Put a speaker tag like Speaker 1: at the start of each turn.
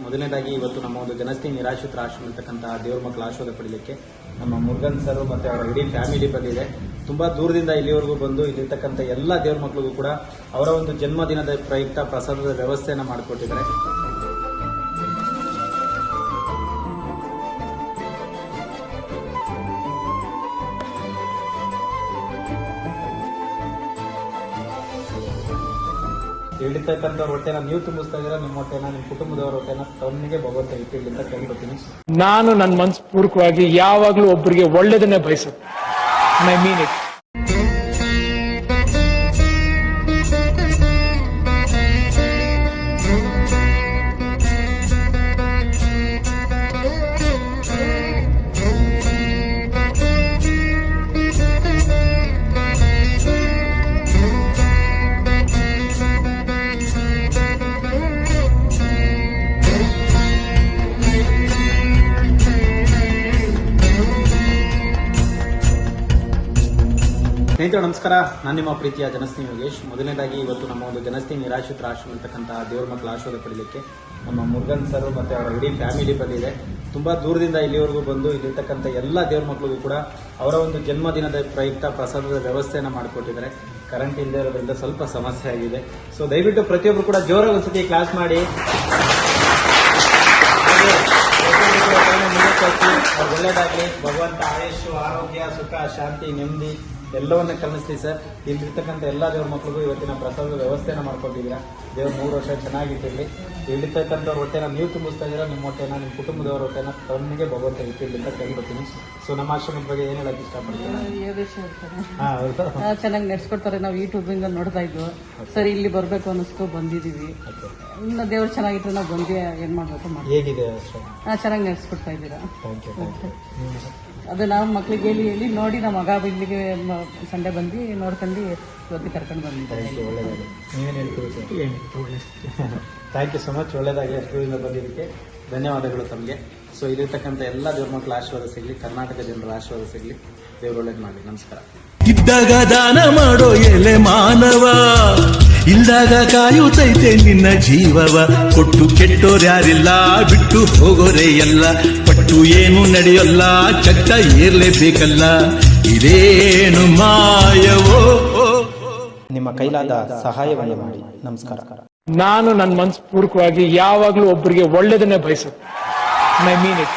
Speaker 1: ಮೊದಲನೇದಾಗಿ ಇವತ್ತು ನಮ್ಮ ಒಂದು ಜನಸ್ನೇಹಿ ನಿರಾಶ್ರಿತರ ಆಶ್ರಮ ಇರ್ತಕ್ಕಂತಹ ದೇವ್ರ ಮಕ್ಕಳ ಆಶೀರ್ವಾದ ಪಡೀಲಿಕ್ಕೆ ನಮ್ಮ ಮುರುಗನ್ ಸರ್ ಮತ್ತೆ ಅವರ ಇಡೀ ಫ್ಯಾಮಿಲಿ ಬಂದಿದೆ. ತುಂಬಾ ದೂರದಿಂದ ಇಲ್ಲಿವರೆಗೂ ಬಂದು ಇಲ್ಲಿರ್ತಕ್ಕಂಥ ಎಲ್ಲ ದೇವ್ರ ಮಕ್ಕಳಿಗೂ ಕೂಡ ಅವರ ಒಂದು ಜನ್ಮದಿನದ ಪ್ರಯುಕ್ತ ಪ್ರಸಾದದ ವ್ಯವಸ್ಥೆಯನ್ನು ಮಾಡಿಕೊಟ್ಟಿದ್ದಾರೆ. ಹೇಳಿರ್ತಕ್ಕಂಥವ್ರ ಹೊಟ್ಟೆನ ನೀವು ತುಂಬಿಸ್ತಾ ಇದ್ದೀರಾ, ನಿಮ್ಮ ಹೊಟ್ಟೆನ, ನಿಮ್ಮ ಕುಟುಂಬದವರ ಹೊಟ್ಟೆನ ತವನಿಗೆ ಭಗವಂತ ಇಟ್ಟಿಲ್ಲ ಅಂತ ಕೇಳ್ಕೊತೀನಿ.
Speaker 2: ನಾನು ನನ್ನ ಮನಸ್ಪೂರ್ವಕವಾಗಿ ಯಾವಾಗಲೂ ಒಬ್ಬರಿಗೆ ಒಳ್ಳೇದನ್ನೇ ಬಯಸುತ್ತೆ. I mean it.
Speaker 1: ಸ್ನೇಹಿತರು ನಮಸ್ಕಾರ, ನಾನು ನಿಮ್ಮ ಪ್ರೀತಿಯ ಜನಸ್ನೇಹಿ ಯೋಗೇಶ್. ಮೊದಲನೇದಾಗಿ ಇವತ್ತು ನಮ್ಮ ಒಂದು ಜನಸ್ನೇಹಿ ನಿರಾಶ್ರಿತರ ಆಶ್ರಮ ಇರ್ತಕ್ಕಂತಹ ದೇವ್ರ ಮಕ್ಕಳ ಆಶೀರ್ವಾದ ಪಡೀಲಿಕ್ಕೆ ನಮ್ಮ ಮುರುಗನ್ ಸರ್ ಮತ್ತೆ ಅವರ ಇಡೀ ಫ್ಯಾಮಿಲಿ ಬಂದಿದೆ. ತುಂಬಾ ದೂರದಿಂದ ಇಲ್ಲಿವರೆಗೂ ಬಂದು ಇಲ್ಲಿರ್ತಕ್ಕಂಥ ಎಲ್ಲ ದೇವ್ರ ಮಕ್ಕಳಿಗೂ ಕೂಡ ಅವರ ಒಂದು ಜನ್ಮದಿನದ ಪ್ರಯುಕ್ತ ಪ್ರಸಾದದ ವ್ಯವಸ್ಥೆಯನ್ನು ಮಾಡಿಕೊಟ್ಟಿದ್ದಾರೆ. ಕರೆಂಟ್ ಇಲ್ಲದೆ ಇರೋದ್ರಿಂದ ಸ್ವಲ್ಪ ಸಮಸ್ಯೆ ಆಗಿದೆ. ಸೊ ದಯವಿಟ್ಟು ಪ್ರತಿಯೊಬ್ಬರು ಕೂಡ ಜೋರಾಗಿ ಒಂದ್ಸತಿ ಕ್ಲಾಸ್ ಮಾಡಿ ಒಳ್ಳೆಯದಾಗಲಿ. ಭಗವಂತ ಆಯುಷು, ಆರೋಗ್ಯ, ಸುಖ, ಶಾಂತಿ, ನೆಮ್ಮದಿ ಎಲ್ಲವನ್ನ ಕಲಿಸ್ಲಿ ಸರ್. ಇಲ್ಲಿರ್ತಕ್ಕಂಥ ಎಲ್ಲ ದೇವ್ರ ಮಕ್ಕಳಿಗೂ ಇವತ್ತಿನ ಪ್ರಸಾದದ ವ್ಯವಸ್ಥೆನ ಮಾಡ್ಕೊಂಡಿದ್ದೀರಾ. ದೇವ್ರು 3 ವರ್ಷ ಚೆನ್ನಾಗಿಟ್ಟಿರಲಿ. ಇಲ್ಲಿರ್ತಕ್ಕಂಥವ್ರ ಹೊಟ್ಟೆನ ನೀವು ತುಂಬಿಸ್ತಾ ಇದ್ದೀರಾ, ನಿಮ್ಮ ಹೊಟ್ಟೆನ, ನಿಮ್ಮ ಕುಟುಂಬದವರ ಹೊಟ್ಟೆನ ತವನಿಗೆ ಭಗವಂತ ಇಟ್ಟಿರಲಿ ಅಂತ ಕೇಳ್ಕೊತೀನಿ. ಸೊ ನಮ್ಮ ಆಶ್ರಮದ ಬಗ್ಗೆ ಏನ್ ಹೇಳಕ್ ಇಷ್ಟಪಡ್ತೀನಿ?
Speaker 3: ಚೆನ್ನಾಗಿ ನಡೆಸ್ಕೊಡ್ತಾರೆ. ನಾವು ಯೂಟ್ಯೂಬ್ ಇಂದ ನೋಡ್ತಾ ಇದ್ವು. ಸರಿ, ಇಲ್ಲಿ ಬರ್ಬೇಕು ಅನ್ನಿಸ್ತು, ಬಂದಿದೀವಿ. ಇನ್ನು ದೇವ್ರು ಚೆನ್ನಾಗಿದ್ರೆ ನಾವು ಬಂದು ಏನ್ ಮಾಡ್ಬೇಕು ಮಾಡಿ.
Speaker 1: ಹೇಗಿದೆ?
Speaker 3: ಚೆನ್ನಾಗಿ ನಡೆಸ್ಕೊಡ್ತಾ ಇದ್ದೀರಾ. ಅದು ನಾವು ಮಕ್ಳಿಗೆ ಹೇಳಿ ನೋಡಿ ನಮ್ಮ ಮಗ ಇಲ್ಲಿಗೆ ಸಂಡೆ ಬಂದು ನೋಡ್ಕೊಂಡು ಇವತ್ತು ಕರ್ಕೊಂಡು ಬಂದಿದ್ದಾರೆ.
Speaker 1: ನೀವೇನು ಹೇಳ್ತೀವಿ? Thank you so much. ಒಳ್ಳೆಯದಾಗಿ ಅಷ್ಟರಿಂದ ಬಂದಿದ್ದಕ್ಕೆ ಧನ್ಯವಾದಗಳು ತಮಗೆ. ಸೊ ಇಲ್ಲಿರ್ತಕ್ಕಂಥ ಎಲ್ಲ ದೇವ್ರ ಮಕ್ಕಳ ಆಶೀರ್ವಾದ ಸಿಗಲಿ, ಕರ್ನಾಟಕ ಜನರ ಆಶೀರ್ವಾದ ಸಿಗಲಿ. ದೇವ್ರು ಒಳ್ಳೇದು ಮಾಡಿ. ನಮಸ್ಕಾರ.
Speaker 4: ಇದ್ದಾಗ ದಾನ ಮಾಡೋ ಎಲೆ ಮಾನವ, ಇಲ್ದಾಗ ಕಾಯುತ್ತೈತೆ ನಿನ್ನ ಜೀವವ. ಕೊಟ್ಟು ಕೆಟ್ಟೋರ್ಯಾರಿಲ್ಲ, ಬಿಟ್ಟು ಹೋಗೋರೇ ಎಲ್ಲ. ಪಟ್ಟು ಏನು ನಡೆಯೋಲ್ಲ, ಚಟ್ಟ ಏರ್ಲೇಬೇಕಲ್ಲ. ಇದೇನು ಮಾಯವೋ.
Speaker 1: ನಿಮ್ಮ ಕೈಲಾದ ಸಹಾಯವನ್ನು ಮಾಡಿ. ನಮಸ್ಕಾರ.
Speaker 2: ನಾನು ನನ್ನ ಮನಸ್ಪೂರ್ವಕವಾಗಿ ಯಾವಾಗಲೂ ಒಬ್ಬರಿಗೆ ಒಳ್ಳೇದನ್ನೇ ಬಯಸುತ್ತೆ. I mean it.